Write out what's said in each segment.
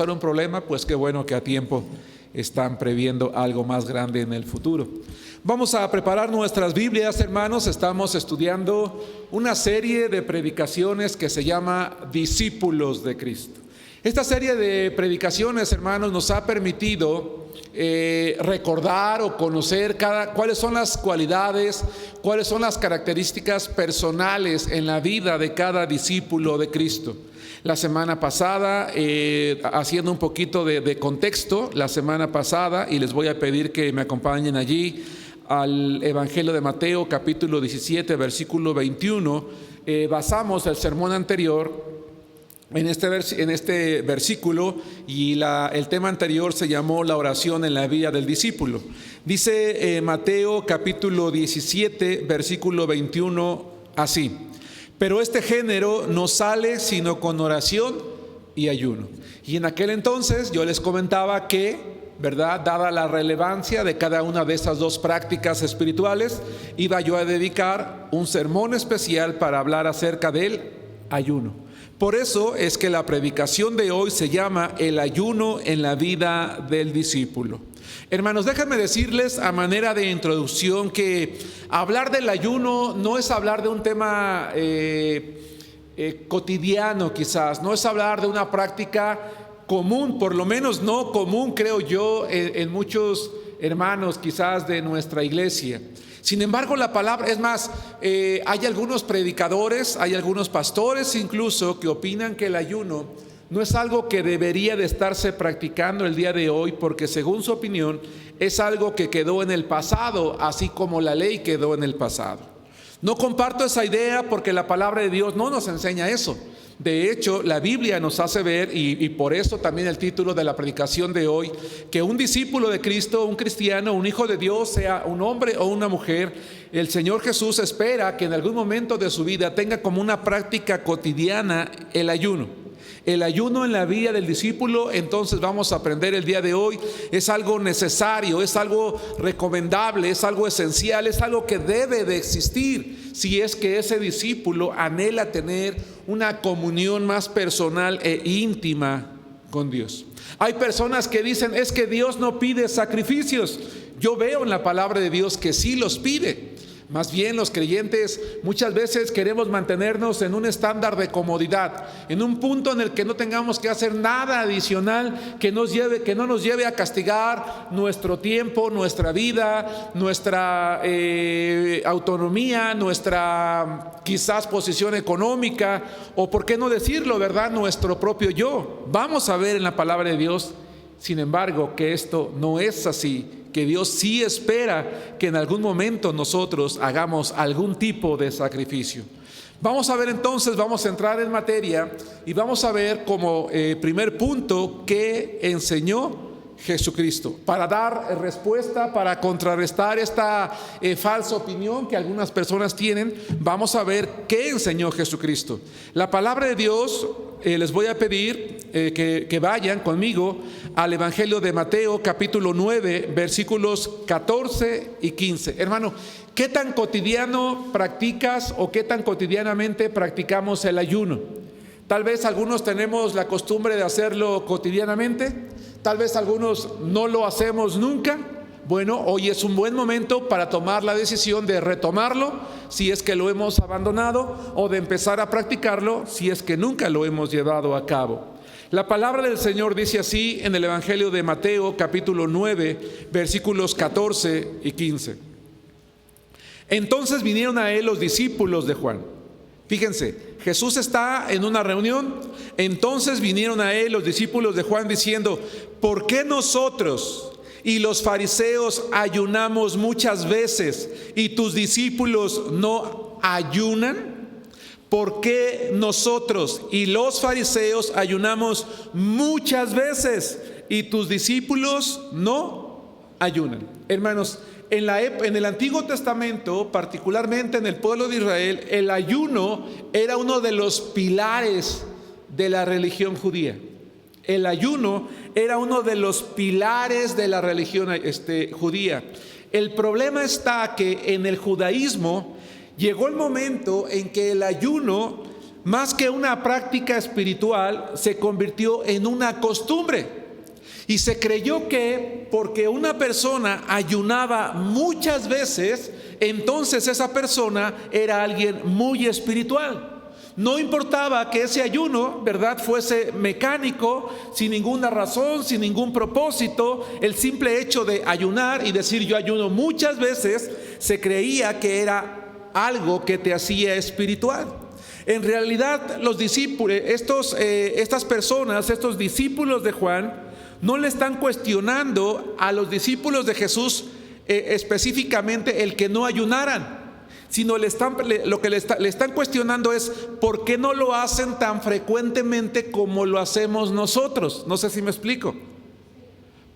un problema, pues qué bueno que a tiempo están previendo algo más grande en el futuro. Vamos a preparar nuestras Biblias, hermanos. Estamos estudiando una serie de predicaciones que se llama Discípulos de Cristo. Esta serie de predicaciones, hermanos, nos ha permitido recordar o conocer cuáles son las cualidades, cuáles son las características personales en la vida de cada discípulo de Cristo. La semana pasada, haciendo un poquito de contexto, la semana pasada, y les voy a pedir que me acompañen allí al Evangelio de Mateo, capítulo 17, versículo 21, basamos el sermón anterior en este versículo, y el tema anterior se llamó la oración en la vida del discípulo. Dice Mateo capítulo 17, versículo 21, así: pero este género no sale sino con oración y ayuno. Y en aquel entonces yo les comentaba que, ¿verdad?, dada la relevancia de cada una de estas dos prácticas espirituales, iba yo a dedicar un sermón especial para hablar acerca del ayuno. Por eso es que la predicación de hoy se llama el ayuno en la vida del discípulo. Hermanos, déjenme decirles a manera de introducción que hablar del ayuno no es hablar de un tema cotidiano, quizás, no es hablar de una práctica común, por lo menos no común, creo yo, en muchos hermanos quizás de nuestra iglesia. Sin embargo, la palabra, es más, hay algunos predicadores, hay algunos pastores incluso que opinan que el ayuno no es algo que debería de estarse practicando el día de hoy, porque según su opinión es algo que quedó en el pasado, así como la ley quedó en el pasado. No comparto esa idea, porque la palabra de Dios no nos enseña eso. De hecho, la Biblia nos hace ver, y por eso también el título de la predicación de hoy, que un discípulo de Cristo, un cristiano, un hijo de Dios, sea un hombre o una mujer, el Señor Jesús espera que en algún momento de su vida tenga como una práctica cotidiana el ayuno. El ayuno en la vida del discípulo, entonces vamos a aprender el día de hoy, es algo necesario, es algo recomendable, es algo esencial, es algo que debe de existir si es que ese discípulo anhela tener una comunión más personal e íntima con Dios. Hay personas que dicen, es que Dios no pide sacrificios. Yo veo en la palabra de Dios que sí los pide. Más bien los creyentes muchas veces queremos mantenernos en un estándar de comodidad, en un punto en el que no tengamos que hacer nada adicional que no nos lleve a castigar nuestro tiempo, nuestra vida, nuestra autonomía, nuestra quizás posición económica, o por qué no decirlo, ¿verdad?, nuestro propio yo. Vamos a ver en la palabra de Dios, sin embargo, que esto no es así, que Dios sí espera que en algún momento nosotros hagamos algún tipo de sacrificio. Vamos a ver entonces, vamos a entrar en materia y vamos a ver como primer punto qué enseñó Jesucristo, para dar respuesta, para contrarrestar esta falsa opinión que algunas personas tienen. Vamos a ver qué enseñó Jesucristo. La palabra de Dios, les voy a pedir que vayan conmigo al Evangelio de Mateo capítulo 9 versículos 14 y 15. Hermano, ¿qué tan cotidiano practicas o qué tan cotidianamente practicamos el ayuno? Tal vez algunos tenemos la costumbre de hacerlo cotidianamente, tal vez algunos no lo hacemos nunca. Bueno, hoy es un buen momento para tomar la decisión de retomarlo si es que lo hemos abandonado, o de empezar a practicarlo si es que nunca lo hemos llevado a cabo. La palabra del Señor dice así en el Evangelio de Mateo capítulo 9 versículos 14 y 15. Entonces vinieron a él los discípulos de Juan. Fíjense, Jesús está en una reunión. Entonces vinieron a él los discípulos de Juan diciendo, ¿por qué nosotros y los fariseos ayunamos muchas veces y tus discípulos no ayunan? ¿Por qué nosotros y los fariseos ayunamos muchas veces y tus discípulos no ayunan? Hermanos, en el Antiguo Testamento, particularmente en el pueblo de Israel, el ayuno era uno de los pilares de la religión judía. El ayuno era uno de los pilares de la religión judía. El problema está que en el judaísmo llegó el momento en que el ayuno más que una práctica espiritual, se convirtió en una costumbre. Y se creyó que porque una persona ayunaba muchas veces, entonces esa persona era alguien muy espiritual. No importaba que ese ayuno, ¿verdad?, fuese mecánico, sin ninguna razón, sin ningún propósito. El simple hecho de ayunar y decir yo ayuno muchas veces, se creía que era algo que te hacía espiritual. En realidad, los discípulos, estas personas, estos discípulos de Juan, no le están cuestionando a los discípulos de Jesús específicamente el que no ayunaran, sino lo que le están cuestionando es por qué no lo hacen tan frecuentemente como lo hacemos nosotros. No sé si me explico.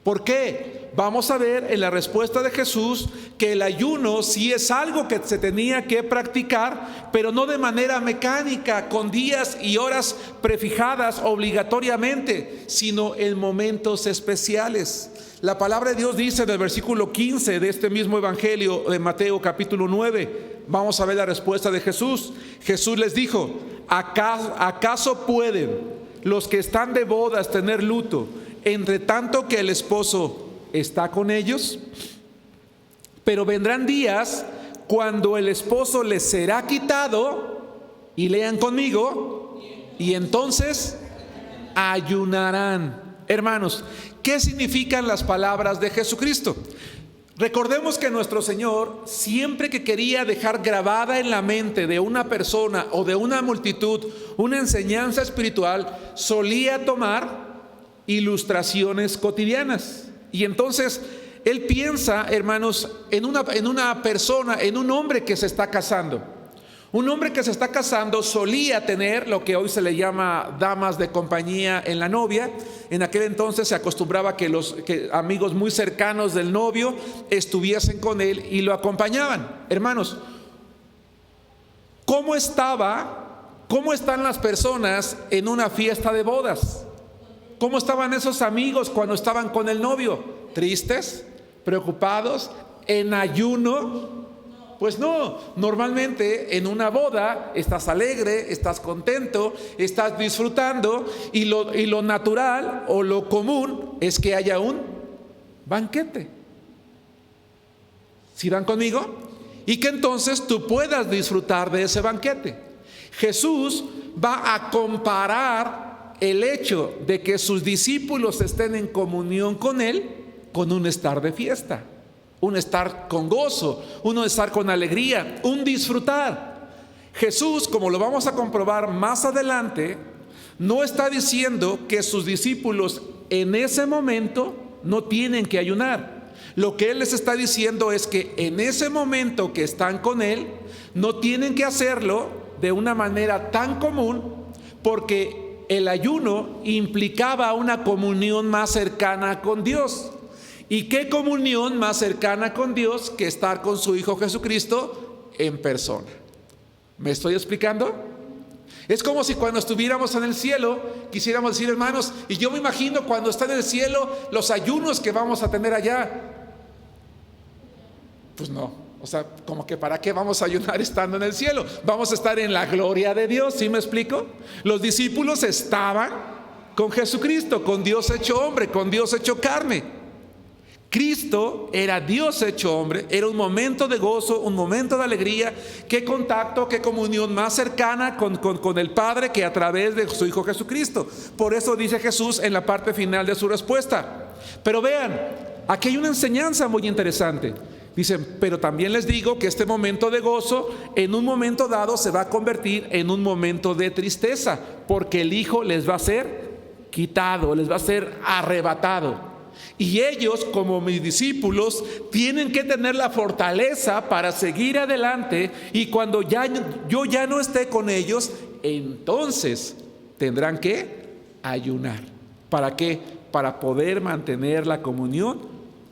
¿Por qué? Vamos a ver en la respuesta de Jesús que el ayuno sí es algo que se tenía que practicar, pero no de manera mecánica, con días y horas prefijadas obligatoriamente, sino en momentos especiales. La palabra de Dios dice en el versículo 15 de este mismo evangelio de Mateo capítulo 9, vamos a ver la respuesta de Jesús. Jesús les dijo: ¿acaso pueden los que están de bodas tener luto entre tanto que el esposo está con ellos? Pero vendrán días cuando el esposo les será quitado, y lean conmigo, y entonces ayunarán. Hermanos, ¿qué significan las palabras de Jesucristo? Recordemos que nuestro Señor, siempre que quería dejar grabada en la mente de una persona o de una multitud una enseñanza espiritual, solía tomar ilustraciones cotidianas. Y entonces Él piensa, hermanos, en una persona, en un hombre que se está casando. Un hombre que se está casando solía tener lo que hoy se le llama damas de compañía en la novia. En aquel entonces se acostumbraba que amigos muy cercanos del novio estuviesen con él y lo acompañaban. Hermanos, ¿cómo están las personas en una fiesta de bodas? ¿Cómo estaban esos amigos cuando estaban con el novio? ¿Tristes? ¿Preocupados? ¿En ayuno? Pues no, normalmente en una boda estás alegre, estás contento, estás disfrutando, y lo natural o lo común es que haya un banquete. ¿Sí van conmigo? Y que entonces tú puedas disfrutar de ese banquete. Jesús va a comparar el hecho de que sus discípulos estén en comunión con Él con un estar de fiesta. Un estar con gozo, un estar con alegría, un disfrutar. Jesús, como lo vamos a comprobar más adelante, no está diciendo que sus discípulos en ese momento no tienen que ayunar. Lo que Él les está diciendo es que en ese momento que están con Él, no tienen que hacerlo de una manera tan común, porque el ayuno implicaba una comunión más cercana con Dios. ¿Y qué comunión más cercana con Dios que estar con su Hijo Jesucristo en persona? ¿Me estoy explicando? Es como si cuando estuviéramos en el cielo quisiéramos decir, hermanos, y yo me imagino cuando está en el cielo los ayunos que vamos a tener allá. Pues no, o sea, como que ¿para qué vamos a ayunar estando en el cielo? Vamos a estar en la gloria de Dios, ¿sí me explico? Los discípulos estaban con Jesucristo, con Dios hecho hombre, con Dios hecho carne. Cristo era Dios hecho hombre, era un momento de gozo, un momento de alegría. Qué contacto, qué comunión más cercana con el Padre que a través de su Hijo Jesucristo. Por eso dice Jesús en la parte final de su respuesta. Pero vean, aquí hay una enseñanza muy interesante. Dicen, pero también les digo que este momento de gozo en un momento dado se va a convertir en un momento de tristeza, porque el Hijo les va a ser quitado, les va a ser arrebatado. Y ellos, como mis discípulos, tienen que tener la fortaleza para seguir adelante. Y cuando yo ya no esté con ellos, entonces tendrán que ayunar. ¿Para qué? Para poder mantener la comunión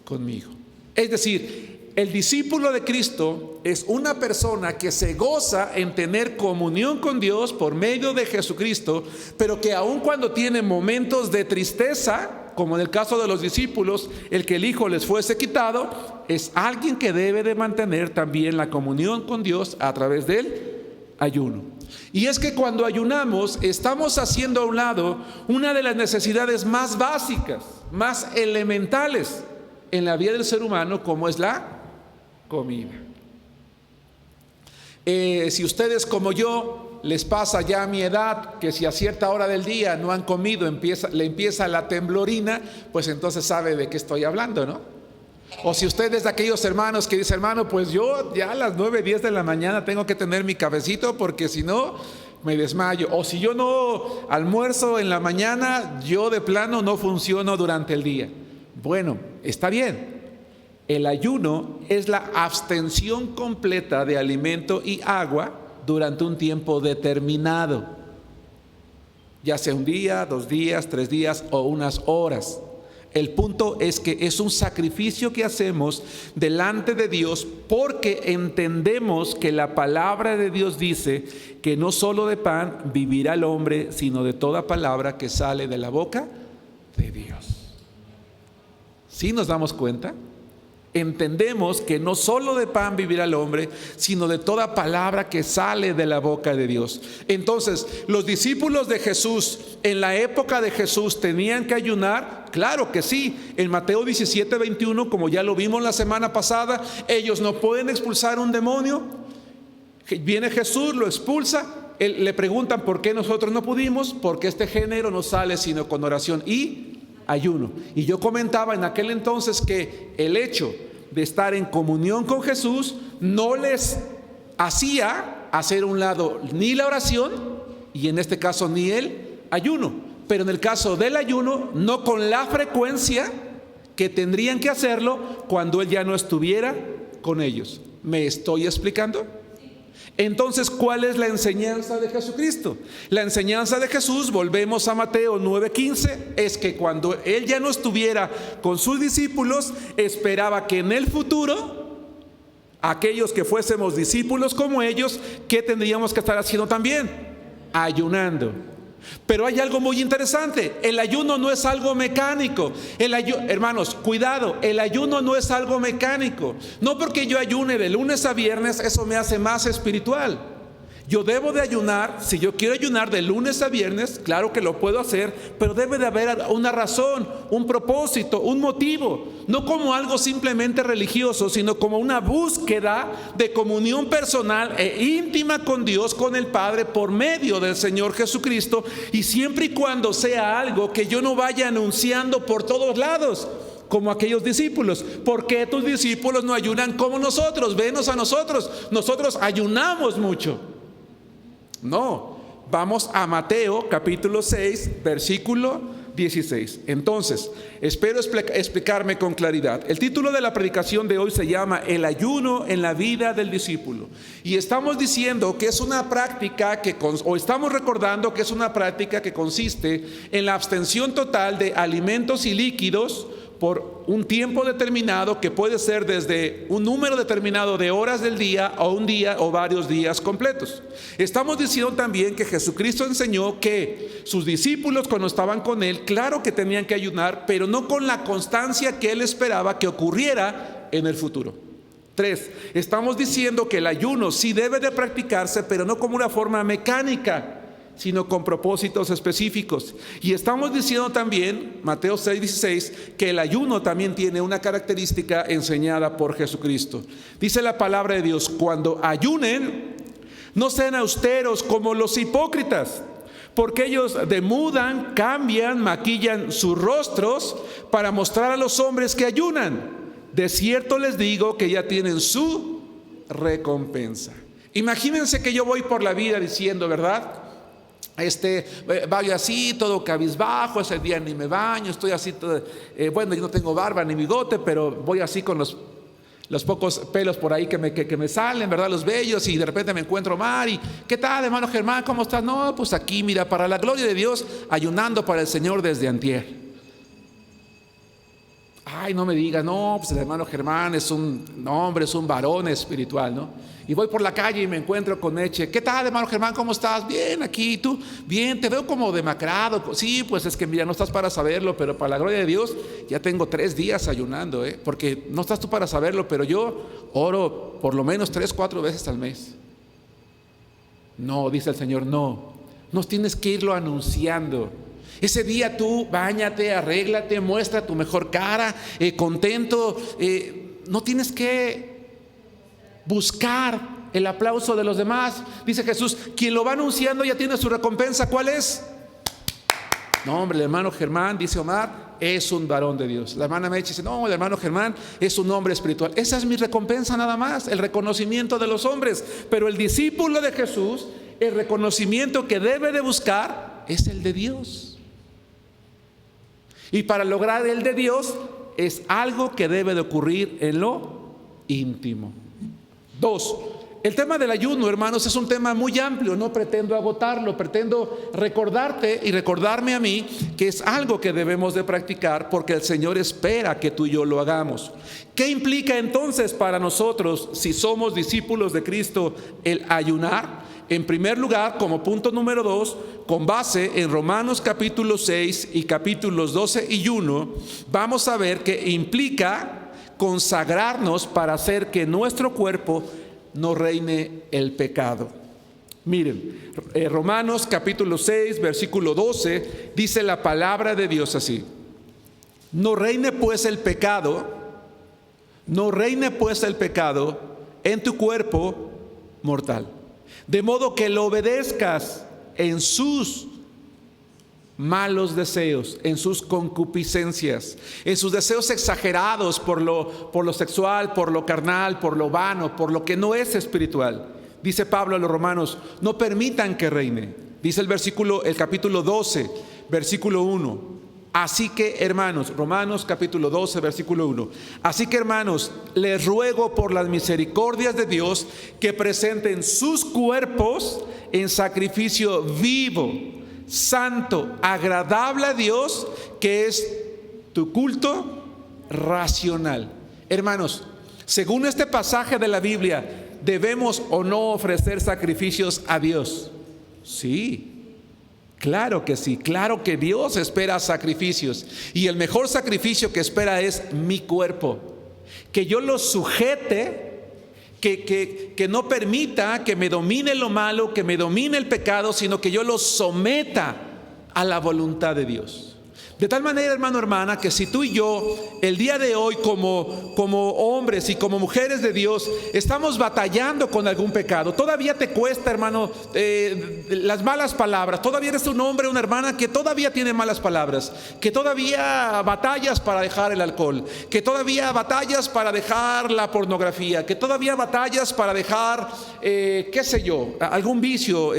conmigo. Es decir, el discípulo de Cristo es una persona que se goza en tener comunión con Dios por medio de Jesucristo, pero que aun cuando tiene momentos de tristeza, como en el caso de los discípulos, el que el Hijo les fuese quitado, es alguien que debe de mantener también la comunión con Dios a través del ayuno. Y es que cuando ayunamos estamos haciendo a un lado una de las necesidades más básicas, más elementales en la vida del ser humano, como es la comida. Si ustedes como yo les pasa ya a mi edad que si a cierta hora del día no han comido le empieza la temblorina, pues entonces sabe de qué estoy hablando, ¿no? O si usted es de aquellos hermanos que dice, hermano, pues yo ya a las 9, 10 de la mañana tengo que tener mi cafecito porque si no me desmayo. O si yo no almuerzo en la mañana, yo de plano no funciono durante el día. Bueno, está bien. El ayuno es la abstención completa de alimento y agua durante un tiempo determinado, ya sea un día, 2 días, 3 días o unas horas. El punto es que es un sacrificio que hacemos delante de Dios porque entendemos que la palabra de Dios dice que no solo de pan vivirá el hombre, sino de toda palabra que sale de la boca de Dios. ¿Sí nos damos cuenta? Entendemos que no solo de pan vivirá el hombre, sino de toda palabra que sale de la boca de Dios. Entonces, los discípulos de Jesús en la época de Jesús tenían que ayunar. Claro que sí. En Mateo 17, 21, como ya lo vimos la semana pasada, ellos no pueden expulsar un demonio. Viene Jesús, lo expulsa. Le preguntan por qué nosotros no pudimos, porque este género no sale sino con oración y ayuno. Y yo comentaba en aquel entonces que el hecho de estar en comunión con Jesús no les hacía hacer a un lado ni la oración y en este caso ni el ayuno, pero en el caso del ayuno no con la frecuencia que tendrían que hacerlo cuando Él ya no estuviera con ellos. ¿Me estoy explicando? Entonces, ¿cuál es la enseñanza de Jesucristo? La enseñanza de Jesús, volvemos a Mateo 9:15, es que cuando Él ya no estuviera con sus discípulos, esperaba que en el futuro, aquellos que fuésemos discípulos como ellos, ¿qué tendríamos que estar haciendo también? Ayunando. Pero hay algo muy interesante, el ayuno no es algo mecánico. Hermanos, cuidado, el ayuno no es algo mecánico. No porque yo ayune de lunes a viernes, eso me hace más espiritual. Yo debo de ayunar, si yo quiero ayunar de lunes a viernes, claro que lo puedo hacer, pero debe de haber una razón, un propósito, un motivo. No como algo simplemente religioso, sino como una búsqueda de comunión personal e íntima con Dios, con el Padre, por medio del Señor Jesucristo. Y siempre y cuando sea algo que yo no vaya anunciando por todos lados, como aquellos discípulos. ¿Por qué tus discípulos no ayunan como nosotros? Venos a nosotros, nosotros ayunamos mucho. No, vamos a Mateo capítulo 6, versículo 16. Entonces, espero explicarme con claridad. El título de la predicación de hoy se llama El ayuno en la vida del discípulo. Y estamos diciendo que es una práctica o estamos recordando que es una práctica que consiste en la abstención total de alimentos y líquidos por un tiempo determinado, que puede ser desde un número determinado de horas del día o un día o varios días completos. Estamos diciendo también que Jesucristo enseñó que sus discípulos cuando estaban con Él, claro que tenían que ayunar, pero no con la constancia que Él esperaba que ocurriera en el futuro. 3, estamos diciendo que el ayuno sí debe de practicarse, pero no como una forma mecánica, sino con propósitos específicos. Y estamos diciendo también, Mateo 6:16, que el ayuno también tiene una característica enseñada por Jesucristo. Dice la palabra de Dios: cuando ayunen, no sean austeros como los hipócritas, porque ellos demudan, cambian, maquillan sus rostros para mostrar a los hombres que ayunan. De cierto les digo que ya tienen su recompensa. Imagínense que yo voy por la vida diciendo, ¿verdad? Vaya así, todo cabizbajo, ese día ni me baño, estoy así, bueno, yo no tengo barba ni bigote, pero voy así con los pocos pelos por ahí que me salen, ¿verdad? Los vellos, y de repente me encuentro mal, y ¿qué tal, hermano Germán? ¿Cómo estás? No, pues aquí, mira, para la gloria de Dios, ayunando para el Señor desde antier. Ay, no me digas, no, pues el hermano Germán es un hombre, es un varón espiritual, ¿no? Y voy por la calle y me encuentro con Eche. ¿Qué tal, hermano Germán? ¿Cómo estás? Bien, aquí, ¿tú? Bien, te veo como demacrado. Sí, pues es que mira, no estás para saberlo, pero para la gloria de Dios ya tengo 3 días ayunando, porque no estás tú para saberlo, pero yo oro por lo menos 3, 4 veces al mes. No, dice el Señor, no tienes que irlo anunciando. Ese día tú báñate, arréglate, muestra tu mejor cara, contento. No tienes que buscar el aplauso de los demás. Dice Jesús, quien lo va anunciando ya tiene su recompensa. ¿Cuál es? No, hombre, el hermano Germán, dice Omar, es un varón de Dios. La hermana Meche dice, no, el hermano Germán es un hombre espiritual. Esa es mi recompensa nada más, el reconocimiento de los hombres. Pero el discípulo de Jesús, el reconocimiento que debe de buscar es el de Dios. Y para lograr el de Dios es algo que debe de ocurrir en lo íntimo. 2. El tema del ayuno, hermanos, es un tema muy amplio. No pretendo agotarlo, pretendo recordarte y recordarme a mí que es algo que debemos de practicar porque el Señor espera que tú y yo lo hagamos. ¿Qué implica entonces para nosotros, si somos discípulos de Cristo, el ayunar? En primer lugar, como punto número 2, con base en Romanos capítulo 6 y capítulos 12 y 1, vamos a ver que implica consagrarnos para hacer que nuestro cuerpo no reine el pecado. Miren, Romanos capítulo 6, versículo 12, dice la palabra de Dios así: no reine pues el pecado en tu cuerpo mortal, de modo que lo obedezcas en sus malos deseos, en sus concupiscencias, en sus deseos exagerados por lo sexual, por lo carnal, por lo vano, por lo que no es espiritual. Dice Pablo a los romanos, no permitan que reine. Dice el capítulo 12, versículo 1. Así que, hermanos, Romanos capítulo 12, versículo 1. Así que, hermanos, les ruego por las misericordias de Dios que presenten sus cuerpos en sacrificio vivo, santo, agradable a Dios, que es tu culto racional. Hermanos, según este pasaje de la Biblia, ¿debemos o no ofrecer sacrificios a Dios? Sí, claro que sí, claro que Dios espera sacrificios. Y el mejor sacrificio que espera es mi cuerpo, que yo lo sujete, que no permita que me domine lo malo, que me domine el pecado, sino que yo lo someta a la voluntad de Dios. De tal manera, hermano, hermana, que si tú y yo el día de hoy como hombres y como mujeres de Dios estamos batallando con algún pecado, todavía te cuesta, hermano, las malas palabras, todavía eres un hombre, una hermana que todavía tiene malas palabras, que todavía batallas para dejar el alcohol, que todavía batallas para dejar la pornografía, que todavía batallas para dejar, qué sé yo, algún vicio,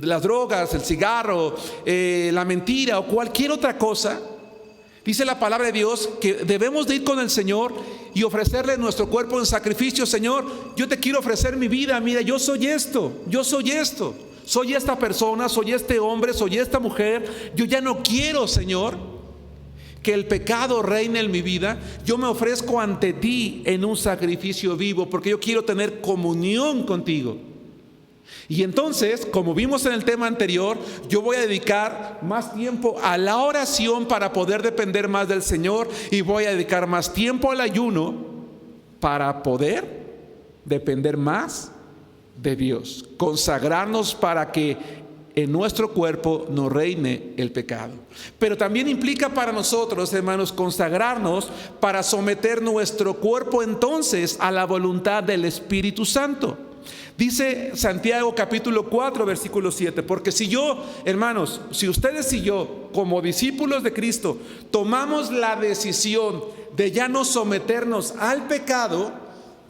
las drogas, el cigarro, la mentira o cualquier otra cosa. Dice la palabra de Dios que debemos de ir con el Señor y ofrecerle nuestro cuerpo en sacrificio. Señor, yo te quiero ofrecer mi vida. Mira, yo soy esto, soy esta persona, soy este hombre, soy esta mujer. Yo ya no quiero, Señor, que el pecado reine en mi vida. Yo me ofrezco ante ti en un sacrificio vivo porque yo quiero tener comunión contigo. Y entonces, como vimos en el tema anterior, yo voy a dedicar más tiempo a la oración para poder depender más del Señor, y voy a dedicar más tiempo al ayuno para poder depender más de Dios, consagrarnos para que en nuestro cuerpo no reine el pecado. Pero también implica para nosotros, hermanos, consagrarnos para someter nuestro cuerpo entonces a la voluntad del Espíritu Santo. Dice Santiago capítulo 4 versículo 7, porque si yo, hermanos, si ustedes y yo como discípulos de Cristo tomamos la decisión de ya no someternos al pecado,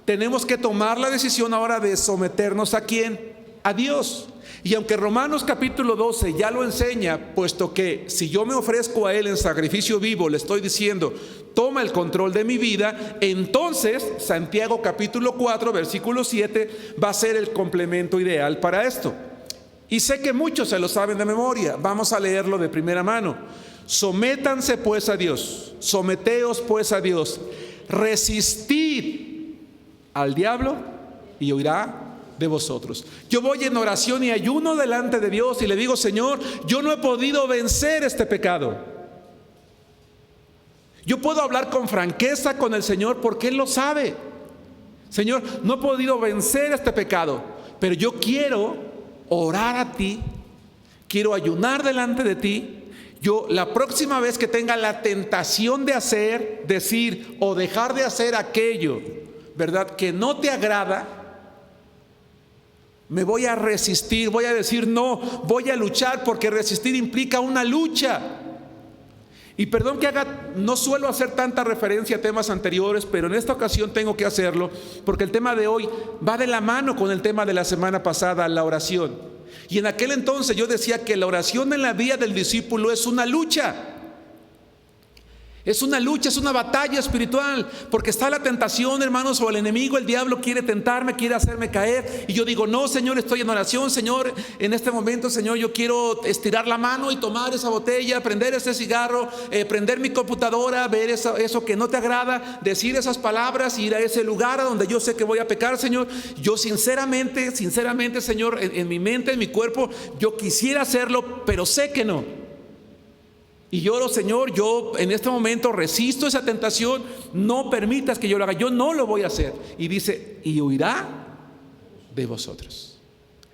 tenemos que tomar la decisión ahora de someternos ¿a quién? A Dios. Y aunque Romanos capítulo 12 ya lo enseña, puesto que si yo me ofrezco a Él en sacrificio vivo, le estoy diciendo, toma el control de mi vida, entonces Santiago capítulo 4 versículo 7 va a ser el complemento ideal para esto. Y sé que muchos se lo saben de memoria, vamos a leerlo de primera mano. Sométanse pues a Dios, someteos pues a Dios, resistid al diablo y huirá de vosotros. Yo voy en oración y ayuno delante de Dios y le digo, Señor, yo no he podido vencer este pecado. Yo puedo hablar con franqueza con el Señor porque Él lo sabe. Señor, no he podido vencer este pecado, pero yo quiero orar a ti, quiero ayunar delante de ti. Yo la próxima vez que tenga la tentación de hacer, decir o dejar de hacer aquello, ¿verdad?, que no te agrada, me voy a resistir, voy a decir no, voy a luchar, porque resistir implica una lucha. Y perdón que no suelo hacer tanta referencia a temas anteriores, pero en esta ocasión tengo que hacerlo, porque el tema de hoy va de la mano con el tema de la semana pasada, la oración. Y en aquel entonces yo decía que la oración en la vida del discípulo es una lucha. Es una lucha, es una batalla espiritual, porque está la tentación, hermanos, o el enemigo, el diablo quiere tentarme, quiere hacerme caer, y yo digo, no, Señor, estoy en oración, Señor, en este momento, Señor, yo quiero estirar la mano y tomar esa botella, prender ese cigarro, prender mi computadora, ver eso que no te agrada, decir esas palabras, ir a ese lugar a donde yo sé que voy a pecar, Señor. Yo sinceramente, Señor, en mi mente, en mi cuerpo, yo quisiera hacerlo, pero sé que no. Y lloro, Señor, yo en este momento resisto esa tentación, no permitas que yo lo haga, yo no lo voy a hacer. Y dice, y huirá de vosotros.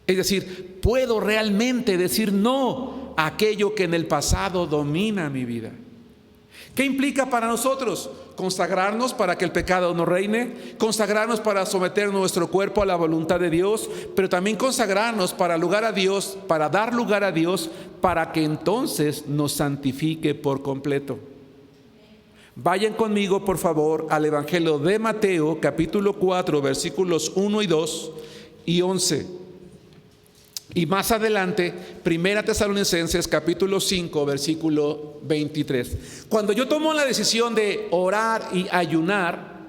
Es decir, puedo realmente decir no a aquello que en el pasado domina mi vida. ¿Qué implica para nosotros? Consagrarnos para que el pecado no reine, consagrarnos para someter nuestro cuerpo a la voluntad de Dios, pero también consagrarnos para dar lugar a Dios, para que entonces nos santifique por completo. Vayan conmigo, por favor, al Evangelio de Mateo, capítulo 4, versículos 1 y 2 y 11. Y más adelante, Primera Tesalonicenses, capítulo 5, versículo 23. Cuando yo tomo la decisión de orar y ayunar,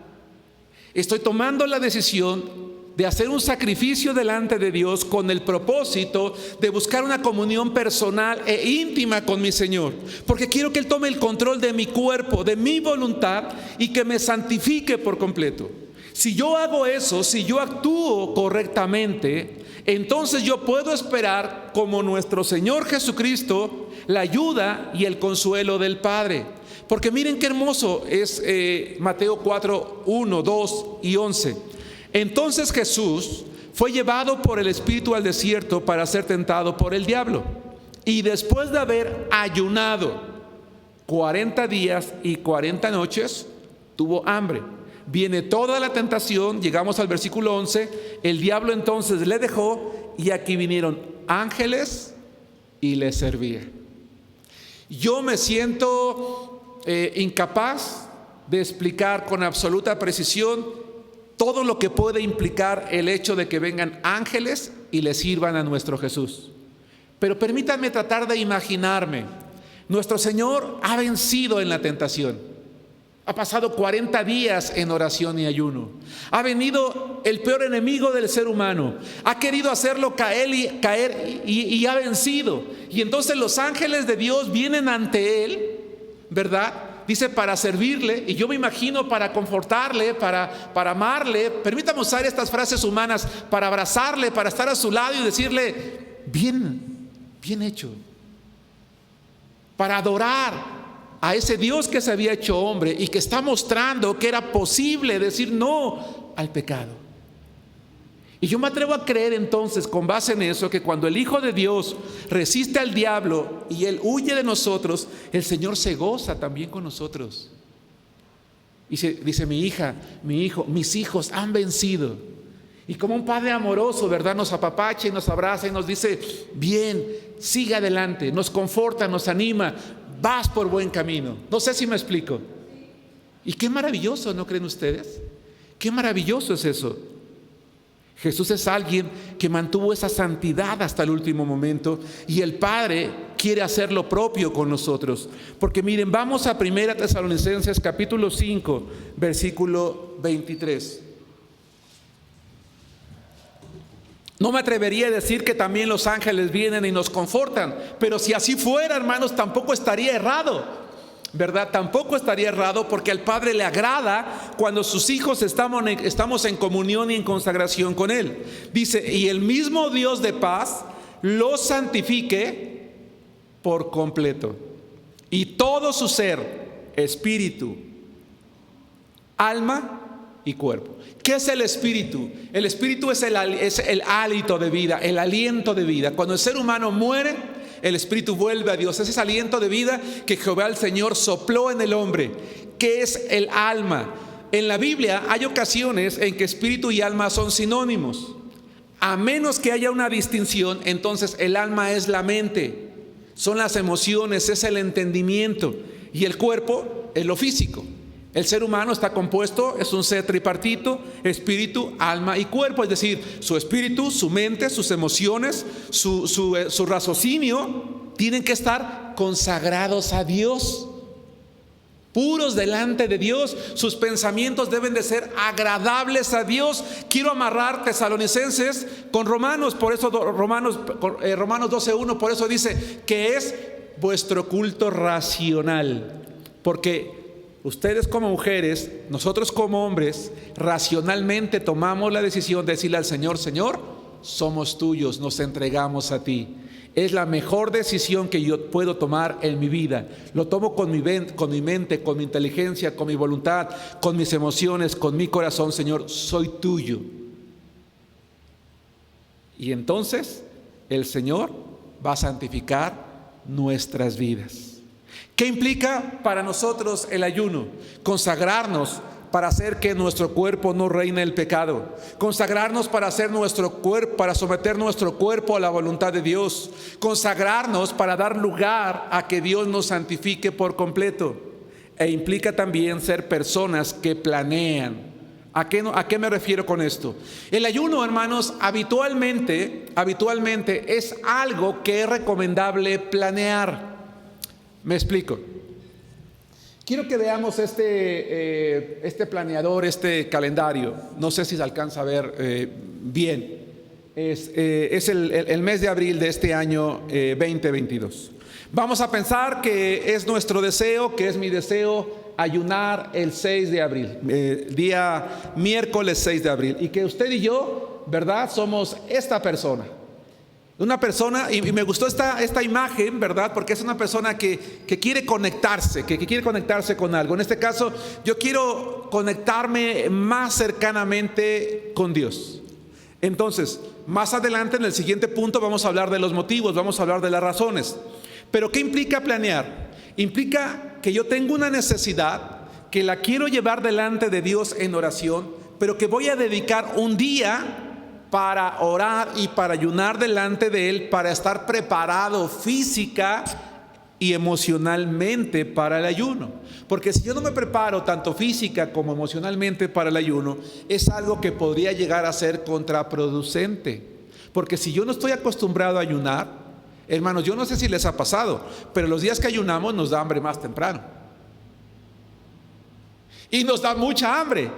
estoy tomando la decisión de hacer un sacrificio delante de Dios con el propósito de buscar una comunión personal e íntima con mi Señor, porque quiero que Él tome el control de mi cuerpo, de mi voluntad, y que me santifique por completo. Si yo hago eso, si yo actúo correctamente, entonces yo puedo esperar, como nuestro Señor Jesucristo, la ayuda y el consuelo del Padre. Porque miren qué hermoso es Mateo 4, 1, 2 y 11. Entonces Jesús fue llevado por el Espíritu al desierto para ser tentado por el diablo. Y después de haber ayunado 40 días y 40 noches, tuvo hambre. Viene toda la tentación, llegamos al versículo 11, el diablo entonces le dejó, y aquí vinieron ángeles y le servían. Yo me siento incapaz de explicar con absoluta precisión todo lo que puede implicar el hecho de que vengan ángeles y le sirvan a nuestro Jesús. Pero permítanme tratar de imaginarme. Nuestro Señor ha vencido en la tentación. Ha pasado 40 días en oración y ayuno. Ha venido el peor enemigo del ser humano. Ha querido hacerlo caer y ha vencido. Y entonces los ángeles de Dios vienen ante Él, ¿verdad? Dice, para servirle. Y yo me imagino para confortarle, para amarle. Permítame usar estas frases humanas, para abrazarle, para estar a su lado y decirle, bien hecho. Para adorar a ese Dios que se había hecho hombre y que está mostrando que era posible decir no al pecado. Y yo me atrevo a creer entonces, con base en eso, que cuando el Hijo de Dios resiste al diablo y Él huye de nosotros, el Señor se goza también con nosotros. Y dice, mi hija, mi hijo, mis hijos han vencido. Y como un padre amoroso, ¿verdad?, nos apapacha y nos abraza y nos dice, bien, sigue adelante, nos conforta, nos anima, vas por buen camino. No sé si me explico. Y qué maravilloso, ¿no creen ustedes? Qué maravilloso es eso. Jesús es alguien que mantuvo esa santidad hasta el último momento, y el Padre quiere hacer lo propio con nosotros. Porque miren, vamos a Primera Tesalonicenses capítulo 5, versículo 23. No me atrevería a decir que también los ángeles vienen y nos confortan, pero si así fuera, hermanos, tampoco estaría errado, ¿verdad? Tampoco estaría errado, porque al Padre le agrada cuando sus hijos estamos en comunión y en consagración con Él. Dice, y el mismo Dios de paz los santifique por completo, y todo su ser, espíritu, alma y cuerpo. ¿Qué es el espíritu? El espíritu es el hálito de vida, el aliento de vida. Cuando el ser humano muere, el espíritu vuelve a Dios. Es ese aliento de vida que Jehová el Señor sopló en el hombre. ¿Qué es el alma? En la Biblia hay ocasiones en que espíritu y alma son sinónimos. A menos que haya una distinción, entonces el alma es la mente, son las emociones, es el entendimiento, y el cuerpo es lo físico. El ser humano está compuesto, es un ser tripartito: espíritu, alma y cuerpo. Es decir, su espíritu, su mente, sus emociones, su raciocinio tienen que estar consagrados a Dios, puros delante de Dios. Sus pensamientos deben de ser agradables a Dios. Quiero amarrar Tesalonicenses con Romanos, por eso Romanos 12:1, por eso dice que es vuestro culto racional, porque ustedes como mujeres, nosotros como hombres, racionalmente tomamos la decisión de decirle al Señor: Señor, somos tuyos, nos entregamos a ti. Es la mejor decisión que yo puedo tomar en mi vida. Lo tomo con mi mente, con mi inteligencia, con mi voluntad, con mis emociones, con mi corazón. Señor, soy tuyo. Y entonces el Señor va a santificar nuestras vidas. ¿Qué implica para nosotros el ayuno? Consagrarnos para hacer que nuestro cuerpo no reine el pecado. Consagrarnos para hacer nuestro cuerpo, para someter nuestro cuerpo a la voluntad de Dios. Consagrarnos para dar lugar a que Dios nos santifique por completo. E implica también ser personas que planean. ¿A qué me refiero con esto? El ayuno, hermanos, habitualmente es algo que es recomendable planear. Me explico. Quiero que veamos este planeador, este calendario. No sé si se alcanza a ver bien. Es el mes de abril de este año 2022. Vamos a pensar que es nuestro deseo, que es mi deseo, ayunar el 6 de abril, día miércoles 6 de abril. Y que usted y yo, ¿verdad?, somos esta persona. Una persona, y me gustó esta imagen, ¿verdad? Porque es una persona que quiere conectarse, que quiere conectarse con algo. En este caso, yo quiero conectarme más cercanamente con Dios. Entonces, más adelante en el siguiente punto vamos a hablar de los motivos, vamos a hablar de las razones. Pero ¿qué implica planear? Implica que yo tengo una necesidad, que la quiero llevar delante de Dios en oración, pero que voy a dedicar un día para orar y para ayunar delante de Él, para estar preparado física y emocionalmente para el ayuno. Porque si yo no me preparo tanto física como emocionalmente para el ayuno, es algo que podría llegar a ser contraproducente. Porque si yo no estoy acostumbrado a ayunar, hermanos, yo no sé si les ha pasado, pero los días que ayunamos nos da hambre más temprano. Y nos da mucha hambre.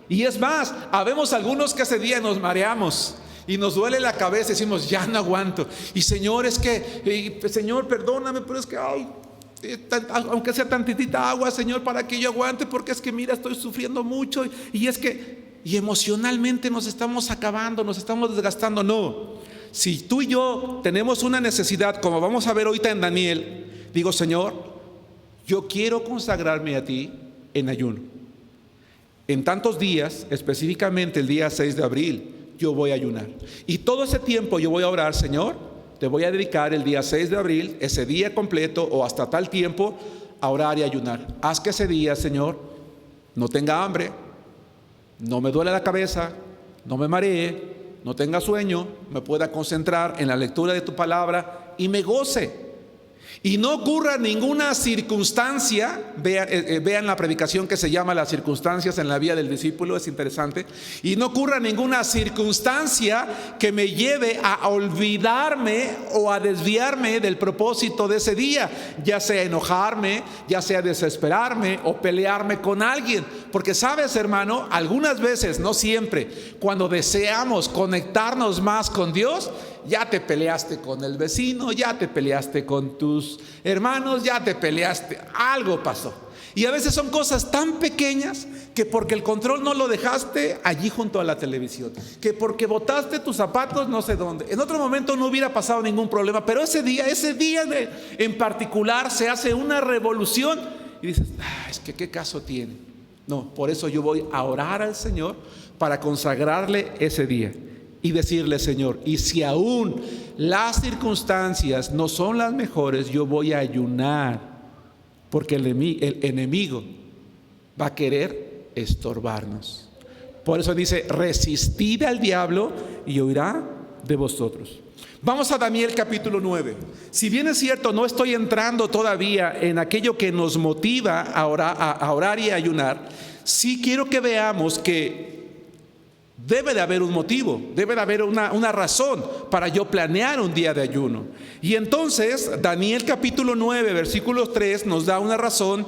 Y es más, habemos algunos que ese día nos mareamos y nos duele la cabeza y decimos: ya no aguanto. Y Señor, es que, Señor, perdóname, pero es que, aunque sea tantitita agua, Señor, para que yo aguante, porque es que mira, estoy sufriendo mucho. Y emocionalmente nos estamos acabando, nos estamos desgastando. No, si tú y yo tenemos una necesidad, como vamos a ver ahorita en Daniel, digo: Señor, yo quiero consagrarme a ti en ayuno. En tantos días, específicamente el día 6 de abril, yo voy a ayunar. Y todo ese tiempo yo voy a orar: Señor, te voy a dedicar el día 6 de abril, ese día completo o hasta tal tiempo, a orar y ayunar. Haz que ese día, Señor, no tenga hambre, no me duele la cabeza, no me maree, no tenga sueño, me pueda concentrar en la lectura de tu palabra y me goce. Y no ocurra ninguna circunstancia. Vean la predicación que se llama Las circunstancias en la vida del discípulo, es interesante. Y no ocurra ninguna circunstancia que me lleve a olvidarme o a desviarme del propósito de ese día, ya sea enojarme, ya sea desesperarme o pelearme con alguien. Porque sabes, hermano, algunas veces, no siempre, cuando deseamos conectarnos más con Dios, ya te peleaste con el vecino, ya te peleaste con tus hermanos, ya te peleaste, algo pasó. Y a veces son cosas tan pequeñas que porque el control no lo dejaste allí junto a la televisión, que porque botaste tus zapatos no sé dónde. En otro momento no hubiera pasado ningún problema, pero ese día en particular se hace una revolución y dices: es que qué caso tiene. No, por eso yo voy a orar al Señor para consagrarle ese día y decirle: Señor, y si aún las circunstancias no son las mejores, yo voy a ayunar, porque el enemigo va a querer estorbarnos. Por eso dice: resistid al diablo y huirá de vosotros. Vamos a Daniel capítulo 9. Si bien es cierto, no estoy entrando todavía en aquello que nos motiva a orar y a ayunar, sí quiero que veamos que debe de haber un motivo, debe de haber una razón para yo planear un día de ayuno. Y entonces Daniel capítulo 9 versículos 3 nos da una razón,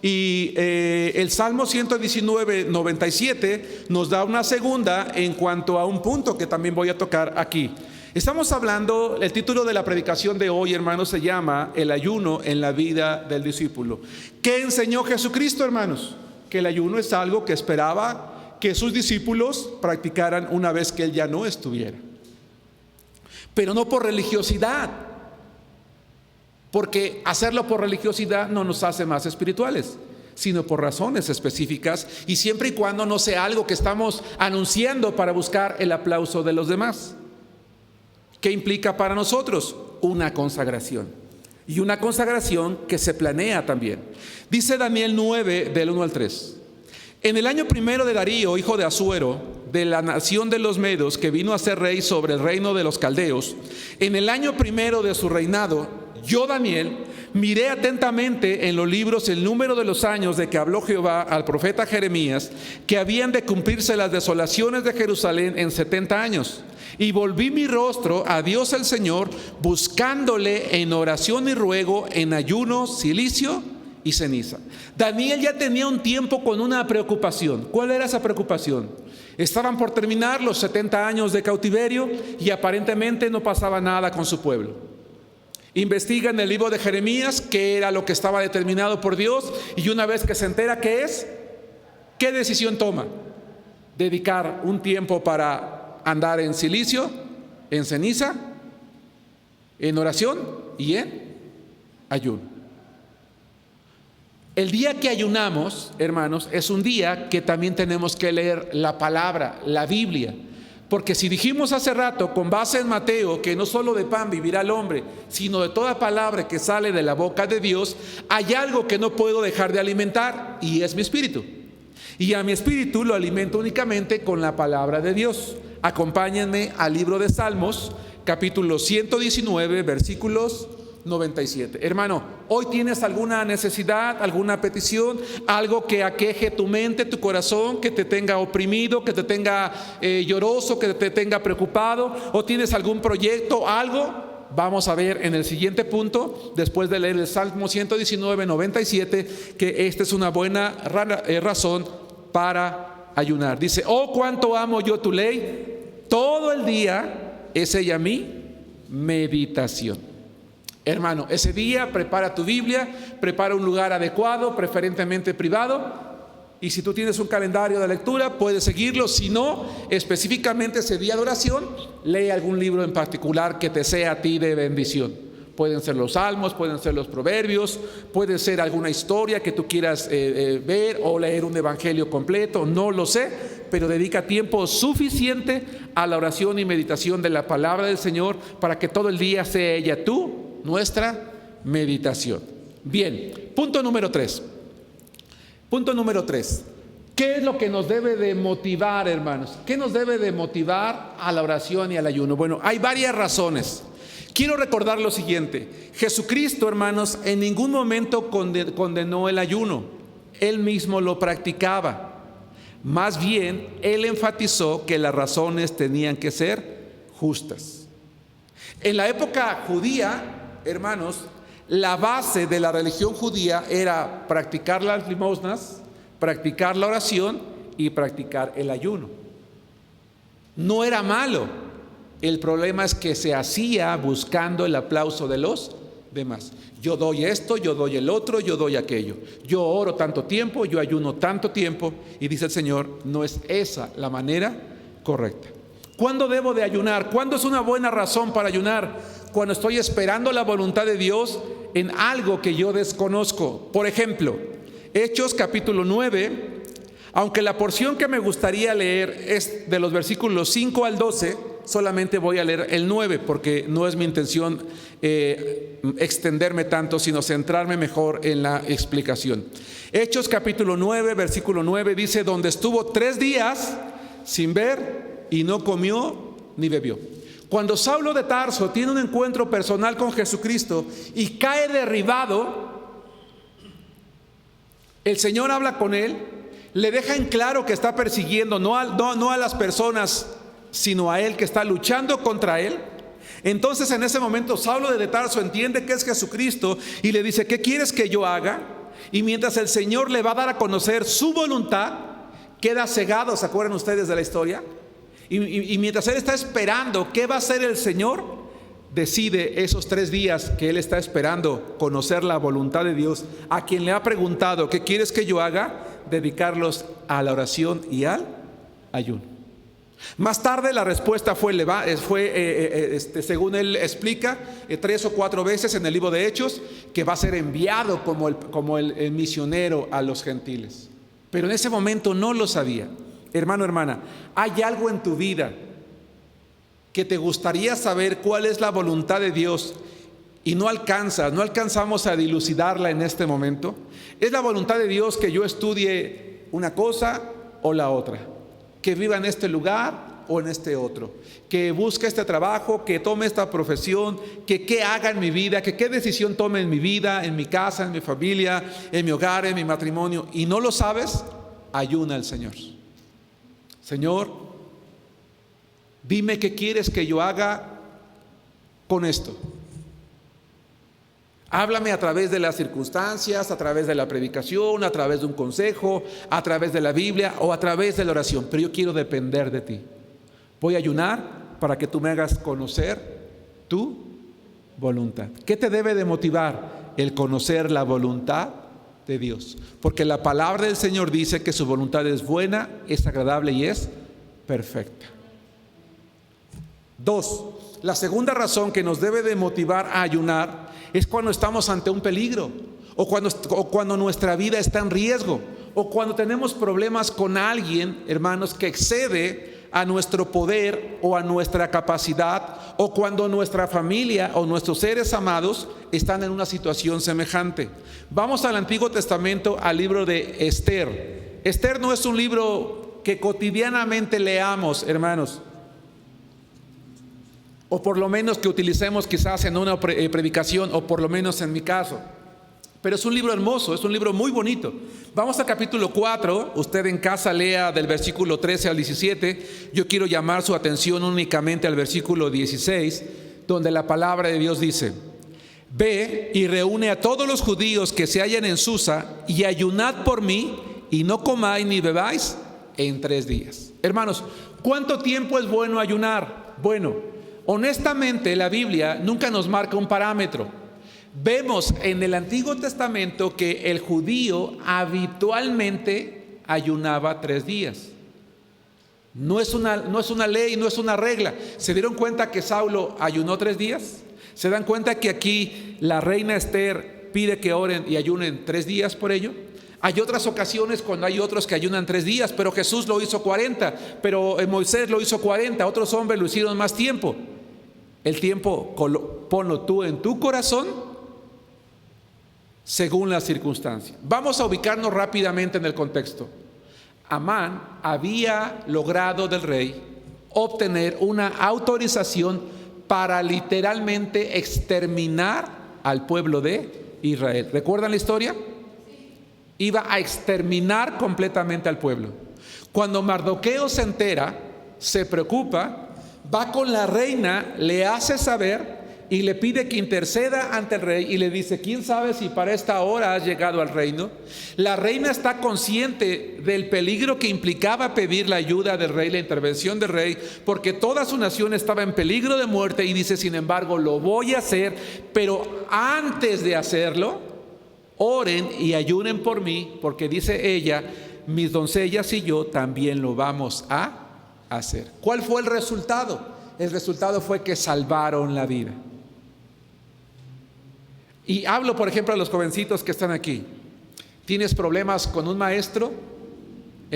y el Salmo 119, 97 nos da una segunda en cuanto a un punto que también voy a tocar aquí. Estamos hablando, el título de la predicación de hoy, hermanos, se llama El ayuno en la vida del discípulo. ¿Qué enseñó Jesucristo, hermanos? Que el ayuno es algo que esperaba que sus discípulos practicaran una vez que Él ya no estuviera. Pero no por religiosidad, porque hacerlo por religiosidad no nos hace más espirituales, sino por razones específicas, y siempre y cuando no sea algo que estamos anunciando para buscar el aplauso de los demás. ¿Qué implica para nosotros? Una consagración, y una consagración que se planea también. Dice Daniel 9 del 1 al 3: en el año primero de Darío, hijo de Asuero, de la nación de los Medos, que vino a ser rey sobre el reino de los caldeos, en el año primero de su reinado, yo, Daniel, miré atentamente en los libros el número de los años de que habló Jehová al profeta Jeremías, que habían de cumplirse las desolaciones de Jerusalén en 70 años. Y volví mi rostro a Dios el Señor, buscándole en oración y ruego, en ayuno, cilicio y ceniza. Daniel ya tenía un tiempo con una preocupación. ¿Cuál era esa preocupación? Estaban por terminar los 70 años de cautiverio y aparentemente no pasaba nada con su pueblo. Investiga en el libro de Jeremías qué era lo que estaba determinado por Dios, y una vez que se entera qué es, ¿qué decisión toma? Dedicar un tiempo para andar en cilicio, en ceniza, en oración y en ayuno. El día que ayunamos, hermanos, es un día que también tenemos que leer la palabra, la Biblia. Porque si dijimos hace rato, con base en Mateo, que no solo de pan vivirá el hombre, sino de toda palabra que sale de la boca de Dios, hay algo que no puedo dejar de alimentar, y es mi espíritu. Y a mi espíritu lo alimento únicamente con la palabra de Dios. Acompáñenme al libro de Salmos, capítulo 119, versículos 97. Hermano, hoy tienes alguna necesidad, alguna petición, algo que aqueje tu mente, tu corazón, que te tenga oprimido, que te tenga lloroso, que te tenga preocupado, o tienes algún proyecto, algo. Vamos a ver en el siguiente punto, después de leer el Salmo 119, 97, que esta es una buena razón para ayunar. Dice: oh, cuánto amo yo tu ley, todo el día es ella mi meditación. Hermano, ese día prepara tu Biblia, prepara un lugar adecuado, preferentemente privado, y si tú tienes un calendario de lectura, puedes seguirlo. Si no, específicamente ese día de oración, lee algún libro en particular que te sea a ti de bendición. Pueden ser los salmos, pueden ser los proverbios, puede ser alguna historia que tú quieras ver, o leer un evangelio completo, no lo sé, pero dedica tiempo suficiente a la oración y meditación de la palabra del Señor, para que todo el día sea ella nuestra meditación. Bien, punto número 3. Punto número 3. ¿Qué es lo que nos debe de motivar, hermanos? ¿Qué nos debe de motivar a la oración y al ayuno? Bueno, hay varias razones. Quiero recordar lo siguiente: Jesucristo, hermanos, en ningún momento condenó el ayuno. Él mismo lo practicaba. Más bien, Él enfatizó que las razones tenían que ser justas. En la época judía, hermanos, la base de la religión judía era practicar las limosnas, practicar la oración y practicar el ayuno. No era malo. El problema es que se hacía buscando el aplauso de los demás. Yo doy esto, yo doy el otro, yo doy aquello. Yo oro tanto tiempo, yo ayuno tanto tiempo, y dice el Señor, no es esa la manera correcta. ¿Cuándo debo de ayunar? ¿Cuándo es una buena razón para ayunar? Cuando estoy esperando la voluntad de Dios en algo que yo desconozco. Por ejemplo, Hechos capítulo 9, Aunque la porción que me gustaría leer es de los versículos 5 al 12, solamente voy a leer el 9 porque no es mi intención extenderme tanto, sino centrarme mejor en la explicación. Hechos capítulo 9, versículo 9 dice: donde estuvo 3 días sin ver y no comió ni bebió. Cuando Saulo de Tarso tiene un encuentro personal con Jesucristo y cae derribado, el Señor habla con él, le deja en claro que está persiguiendo no a las personas, sino a él, que está luchando contra él. Entonces en ese momento Saulo de Tarso entiende que es Jesucristo y le dice: ¿qué quieres que yo haga? Y mientras el Señor le va a dar a conocer su voluntad, queda cegado. ¿Se acuerdan ustedes de la historia? Y mientras él está esperando qué va a hacer el Señor, decide esos 3 días que él está esperando conocer la voluntad de Dios, a quien le ha preguntado: ¿qué quieres que yo haga?, dedicarlos a la oración y al ayuno. Más tarde la respuesta fue según él explica, 3 o 4 veces en el libro de Hechos, que va a ser enviado como el misionero a los gentiles. Pero en ese momento no lo sabía. Hermano, hermana, ¿hay algo en tu vida que te gustaría saber cuál es la voluntad de Dios y no alcanzamos a dilucidarla en este momento? ¿Es la voluntad de Dios que yo estudie una cosa o la otra? ¿Que viva en este lugar o en este otro? ¿Que busque este trabajo? ¿Que tome esta profesión? ¿Que qué haga en mi vida? ¿Que qué decisión tome en mi vida, en mi casa, en mi familia, en mi hogar, en mi matrimonio? ¿Y no lo sabes? Ayuna al Señor. Señor, dime qué quieres que yo haga con esto. Háblame a través de las circunstancias, a través de la predicación, a través de un consejo, a través de la Biblia o a través de la oración. Pero yo quiero depender de ti. Voy a ayunar para que tú me hagas conocer tu voluntad. ¿Qué te debe de motivar? El conocer la voluntad de Dios. Porque la palabra del Señor dice que su voluntad es buena, es agradable y es perfecta. 2. La segunda razón que nos debe de motivar a ayunar es cuando estamos ante un peligro, o cuando nuestra vida está en riesgo, o cuando tenemos problemas con alguien, hermanos, que excede a nuestro poder o a nuestra capacidad, o cuando nuestra familia o nuestros seres amados están en una situación semejante. Vamos al Antiguo Testamento, al libro de Esther. Esther no es un libro que cotidianamente leamos, hermanos, o por lo menos que utilicemos quizás en una predicación, o por lo menos en mi caso. Pero es un libro hermoso, es un libro muy bonito. Vamos al capítulo 4, usted en casa lea del versículo 13 al 17. Yo quiero llamar su atención únicamente al versículo 16, donde la palabra de Dios dice: ve y reúne a todos los judíos que se hallan en Susa y ayunad por mí, y no comáis ni bebáis en 3 días. Hermanos, ¿cuánto tiempo es bueno ayunar? Bueno, honestamente la Biblia nunca nos marca un parámetro. Vemos en el Antiguo Testamento que el judío habitualmente ayunaba 3 días. No es una ley, no es una regla. ¿Se dieron cuenta que Saulo ayunó 3 días? ¿Se dan cuenta que aquí la reina Esther pide que oren y ayunen 3 días por ello? Hay otras ocasiones cuando hay otros que ayunan 3 días, pero Jesús lo hizo 40, pero Moisés lo hizo 40, otros hombres lo hicieron más tiempo. El tiempo ponlo tú en tu corazón según las circunstancias. Vamos a ubicarnos rápidamente en el contexto. Amán había logrado del rey obtener una autorización para literalmente exterminar al pueblo de Israel. ¿Recuerdan la historia? Iba a exterminar completamente al pueblo. Cuando Mardoqueo se entera, se preocupa, va con la reina, le hace saber y le pide que interceda ante el rey y le dice: ¿quién sabe si para esta hora has llegado al reino? La reina está consciente del peligro que implicaba pedir la ayuda del rey, la intervención del rey, porque toda su nación estaba en peligro de muerte, y dice: sin embargo, lo voy a hacer, pero antes de hacerlo, oren y ayunen por mí, porque dice ella: mis doncellas y yo también lo vamos a hacer. ¿Cuál fue el resultado? El resultado fue que salvaron la vida. Y hablo, por ejemplo, a los jovencitos que están aquí. ¿Tienes problemas con un maestro?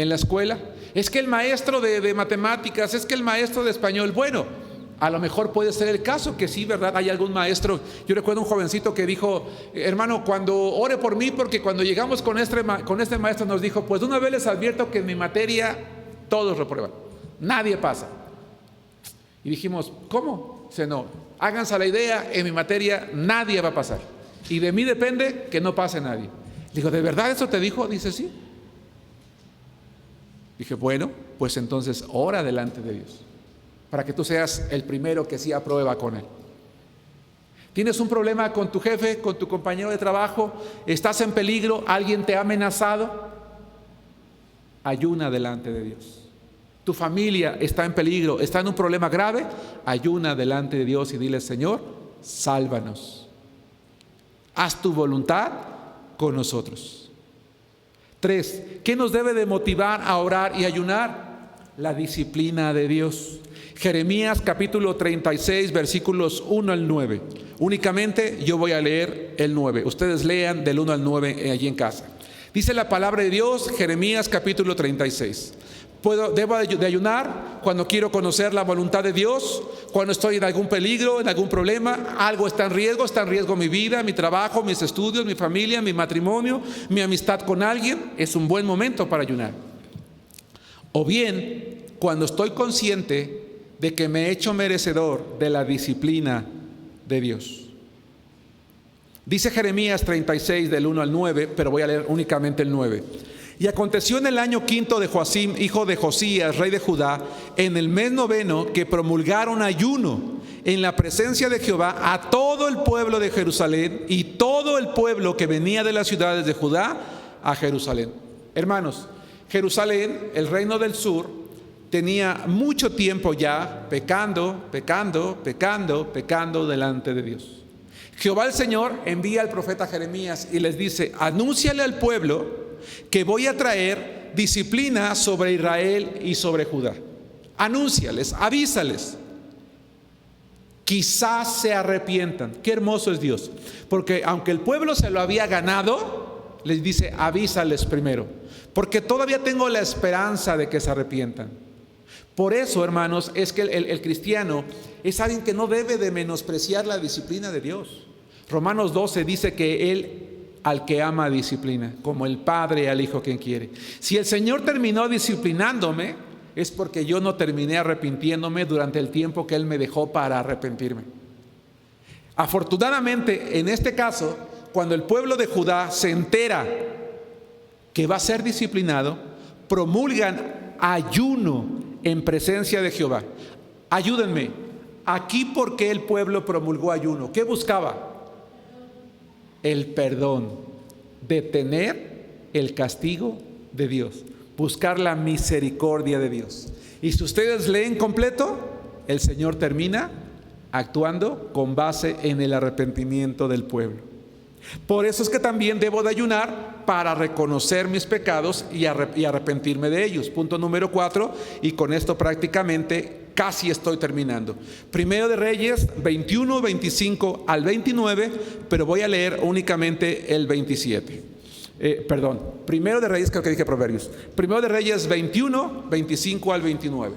en la escuela. Es que el maestro de matemáticas, es que el maestro de español. Bueno, a lo mejor puede ser el caso que sí, ¿verdad? Hay algún maestro. Yo recuerdo un jovencito que dijo: hermano, cuando ore por mí, porque cuando llegamos con este maestro nos dijo: pues de una vez les advierto que en mi materia todos reprueban, nadie pasa. Y dijimos: ¿cómo? Dice: no, háganse a la idea, en mi materia nadie va a pasar, y de mí depende que no pase nadie. Digo: ¿de verdad eso te dijo? Dice: sí. Dije: bueno, pues entonces ora delante de Dios para que tú seas el primero que sí aprueba con Él. ¿Tienes un problema con tu jefe, con tu compañero de trabajo? ¿Estás en peligro? ¿Alguien te ha amenazado? Ayuna delante de Dios. ¿Tu familia está en peligro? ¿Está en un problema grave? Ayuna delante de Dios y dile: Señor, sálvanos. Haz tu voluntad con nosotros. 3. ¿Qué nos debe de motivar a orar y ayunar? La disciplina de Dios. Jeremías capítulo 36, versículos 1 al 9. Únicamente yo voy a leer el 9. Ustedes lean del 1 al 9 allí en casa. Dice la palabra de Dios, Jeremías capítulo 36. ¿Debo de ayunar cuando quiero conocer la voluntad de Dios? Cuando estoy en algún peligro, en algún problema, algo está en riesgo mi vida, mi trabajo, mis estudios, mi familia, mi matrimonio, mi amistad con alguien. Es un buen momento para ayunar. O bien, cuando estoy consciente de que me he hecho merecedor de la disciplina de Dios. Dice Jeremías 36 del 1 al 9, pero voy a leer únicamente el 9. Y aconteció en el año 5 de Joacim, hijo de Josías, rey de Judá, en el mes 9, que promulgaron ayuno en la presencia de Jehová a todo el pueblo de Jerusalén y todo el pueblo que venía de las ciudades de Judá a Jerusalén. Hermanos, Jerusalén, el reino del sur, tenía mucho tiempo ya pecando delante de Dios. Jehová el Señor envía al profeta Jeremías y les dice: anúnciale al pueblo que voy a traer disciplina sobre Israel y sobre Judá. Anúnciales, avísales. Quizás se arrepientan. Qué hermoso es Dios, porque aunque el pueblo se lo había ganado, les dice: avísales primero, porque todavía tengo la esperanza de que se arrepientan. Por eso, hermanos, es que el cristiano es alguien que no debe de menospreciar la disciplina de Dios. Romanos 12 dice que Él al que ama disciplina, como el padre al hijo quien quiere. Si el Señor terminó disciplinándome, es porque yo no terminé arrepintiéndome durante el tiempo que Él me dejó para arrepentirme. Afortunadamente, en este caso, cuando el pueblo de Judá se entera que va a ser disciplinado, promulgan ayuno en presencia de Jehová. Ayúdenme, aquí ¿por qué el pueblo promulgó ayuno? ¿Qué buscaba? El perdón, detener el castigo de Dios, buscar la misericordia de Dios. Y si ustedes leen completo, el Señor termina actuando con base en el arrepentimiento del pueblo. Por eso es que también debo de ayunar para reconocer mis pecados y arrepentirme de ellos. Punto número 4, y con esto prácticamente casi estoy terminando. Primero de Reyes 21, 25 al 29, pero voy a leer únicamente el 27. Primero de Reyes, creo que dije Proverbios. Primero de Reyes 21, 25 al 29.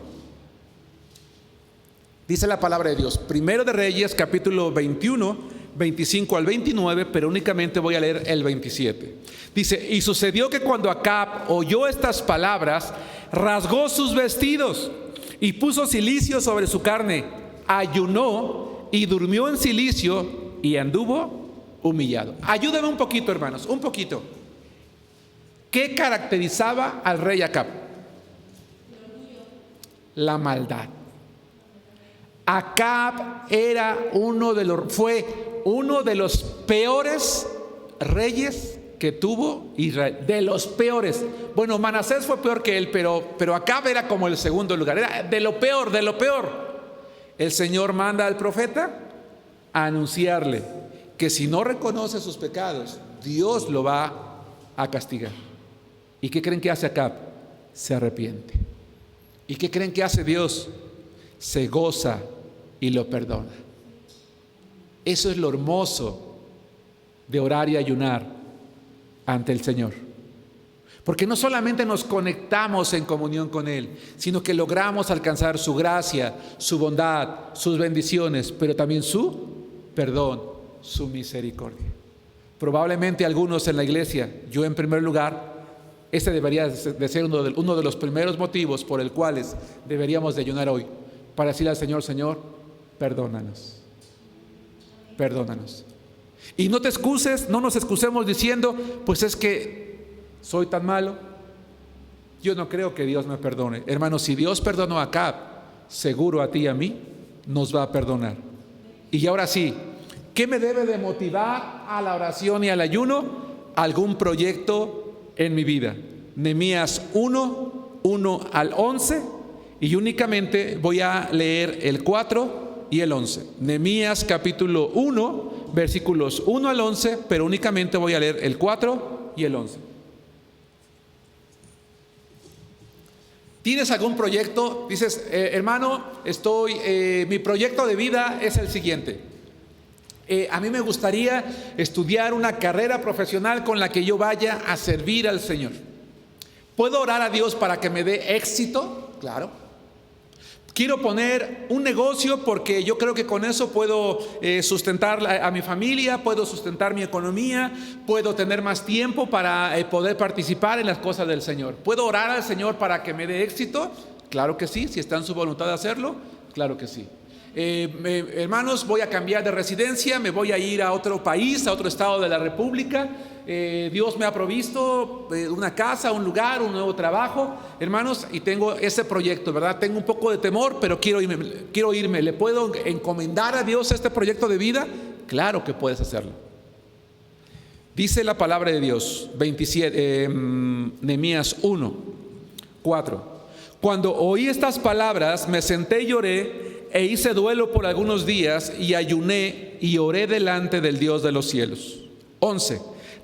Dice la palabra de Dios. Primero de Reyes, capítulo 21, 25 al 29, pero únicamente voy a leer el 27. Dice: y sucedió que cuando Acab oyó estas palabras, rasgó sus vestidos y puso cilicio sobre su carne, ayunó y durmió en cilicio y anduvo humillado. Ayúdenme un poquito, hermanos, un poquito. ¿Qué caracterizaba al rey Acab? La maldad. Acab fue uno de los peores reyes que tuvo Israel, de los peores. Bueno, Manasés fue peor que él, pero Acab era como el segundo lugar, era de lo peor, de lo peor. El Señor manda al profeta a anunciarle que si no reconoce sus pecados, Dios lo va a castigar. ¿Y qué creen que hace Acab? Se arrepiente. ¿Y qué creen que hace Dios? Se goza y lo perdona. Eso es lo hermoso de orar y ayunar ante el Señor. Porque no solamente nos conectamos en comunión con Él, sino que logramos alcanzar su gracia, su bondad, sus bendiciones, pero también su perdón, su misericordia. Probablemente algunos en la iglesia, yo en primer lugar, este debería de ser uno de los primeros motivos por el cuales deberíamos de ayunar hoy, para decirle al Señor: Señor, perdónanos, perdónanos. Y no te excuses, no nos excusemos diciendo: pues es que soy tan malo, yo no creo que Dios me perdone. Hermanos, si Dios perdonó a Acab, seguro a ti y a mí nos va a perdonar. Y ahora sí, ¿qué me debe de motivar a la oración y al ayuno? Algún proyecto en mi vida. Nehemías 1 al 11, y únicamente voy a leer el 4 y el 11. Nehemías capítulo 1, versículos 1 al 11, pero únicamente voy a leer el 4 y el 11. ¿Tienes algún proyecto? Dices: hermano, mi proyecto de vida es el siguiente. A mí me gustaría estudiar una carrera profesional con la que yo vaya a servir al Señor. ¿Puedo orar a Dios para que me dé éxito? Claro. Quiero poner un negocio porque yo creo que con eso puedo sustentar a mi familia, puedo sustentar mi economía, puedo tener más tiempo para poder participar en las cosas del Señor. ¿Puedo orar al Señor para que me dé éxito? Claro que sí. Si está en su voluntad de hacerlo, claro que sí. Hermanos, voy a cambiar de residencia, me voy a ir a otro país, a otro estado de la República. Dios me ha provisto una casa, un lugar, un nuevo trabajo, hermanos, y tengo ese proyecto, ¿verdad? Tengo un poco de temor, pero quiero irme. ¿Le puedo encomendar a Dios este proyecto de vida? Claro que puedes hacerlo. Dice la palabra de Dios, Nehemías 1, 4. Cuando oí estas palabras, me senté y lloré, e hice duelo por algunos días, y ayuné y oré delante del Dios de los cielos. 11.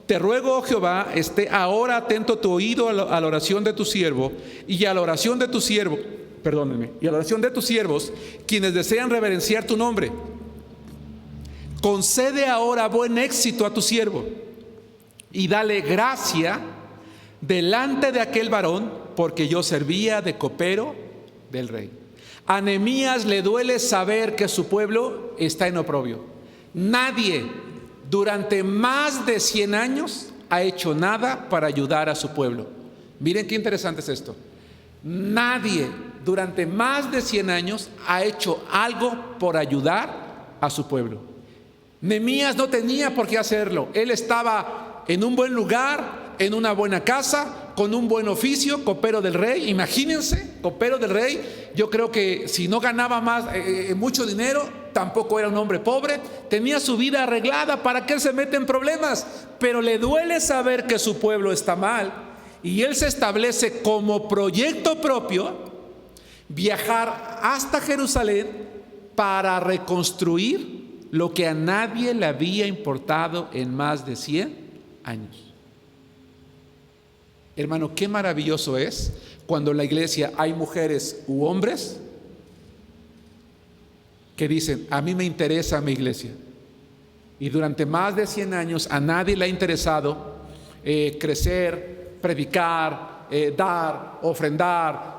Te ruego, oh Jehová, esté ahora atento tu oído a la oración de tu siervo y a la oración de tu siervo, y a la oración de tus siervos, quienes desean reverenciar tu nombre. Concede ahora buen éxito a tu siervo y dale gracia delante de aquel varón, porque yo servía de copero del rey. A Nehemías le duele saber que su pueblo está en oprobio. Nadie durante más de 100 años ha hecho nada para ayudar a su pueblo. Miren qué interesante es esto. Nadie durante más de 100 años ha hecho algo por ayudar a su pueblo. Nehemías no tenía por qué hacerlo. Él estaba en un buen lugar, en una buena casa, con un buen oficio, copero del rey. Imagínense, copero del rey. Yo creo que si no ganaba mucho dinero, tampoco era un hombre pobre. Tenía su vida arreglada. ¿Para qué él se mete en problemas? Pero le duele saber que su pueblo está mal, y él se establece como proyecto propio viajar hasta Jerusalén para reconstruir lo que a nadie le había importado en más de 100 años. Hermano, qué maravilloso es cuando en la iglesia hay mujeres u hombres que dicen: a mí me interesa mi iglesia. Y durante más de 100 años a nadie le ha interesado crecer, predicar, dar, ofrendar,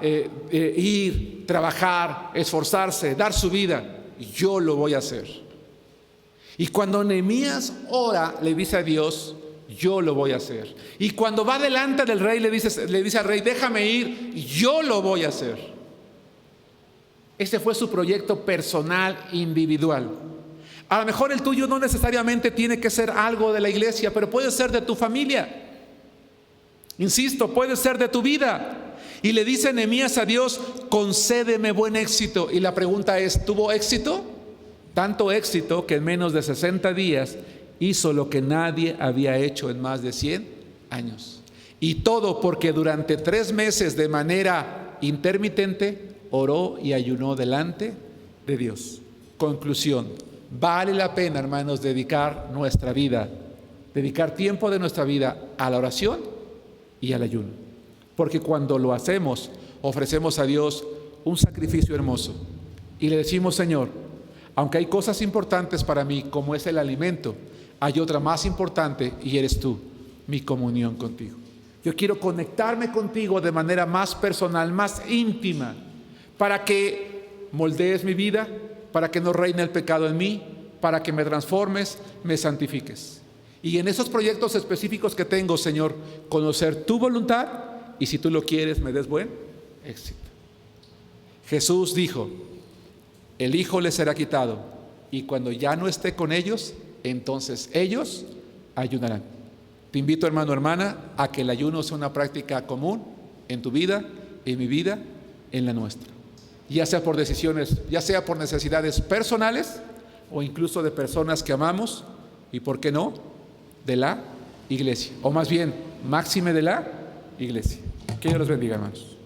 ir, trabajar, esforzarse, dar su vida. Yo lo voy a hacer. Y cuando Nehemías ora, le dice a Dios: yo lo voy a hacer. Y cuando va delante del rey, le dice al rey: déjame ir, yo lo voy a hacer. Ese fue su proyecto personal, individual. A lo mejor el tuyo no necesariamente tiene que ser algo de la iglesia, pero puede ser de tu familia. Insisto, puede ser de tu vida. Y le dice Nehemías a Dios: concédeme buen éxito. Y la pregunta es: ¿tuvo éxito? Tanto éxito que en menos de 60 días hizo lo que nadie había hecho en más de 100 años. Y todo porque durante 3 meses de manera intermitente oró y ayunó delante de Dios. Conclusión: vale la pena, hermanos, dedicar nuestra vida, dedicar tiempo de nuestra vida a la oración y al ayuno. Porque cuando lo hacemos, ofrecemos a Dios un sacrificio hermoso y le decimos: Señor, aunque hay cosas importantes para mí, como es el alimento, hay otra más importante, y eres tú, mi comunión contigo. Yo quiero conectarme contigo de manera más personal, más íntima, para que moldees mi vida, para que no reine el pecado en mí, para que me transformes, me santifiques. Y en esos proyectos específicos que tengo, Señor, conocer tu voluntad y si tú lo quieres, me des buen éxito. Jesús dijo, el Hijo les será quitado y cuando ya no esté con ellos, entonces ellos ayunarán. Te invito, hermano, hermana, a que el ayuno sea una práctica común en tu vida, en mi vida, en la nuestra. Ya sea por decisiones, ya sea por necesidades personales o incluso de personas que amamos y, ¿por qué no?, de la iglesia. O más bien, máxime de la iglesia. Que Dios los bendiga, hermanos.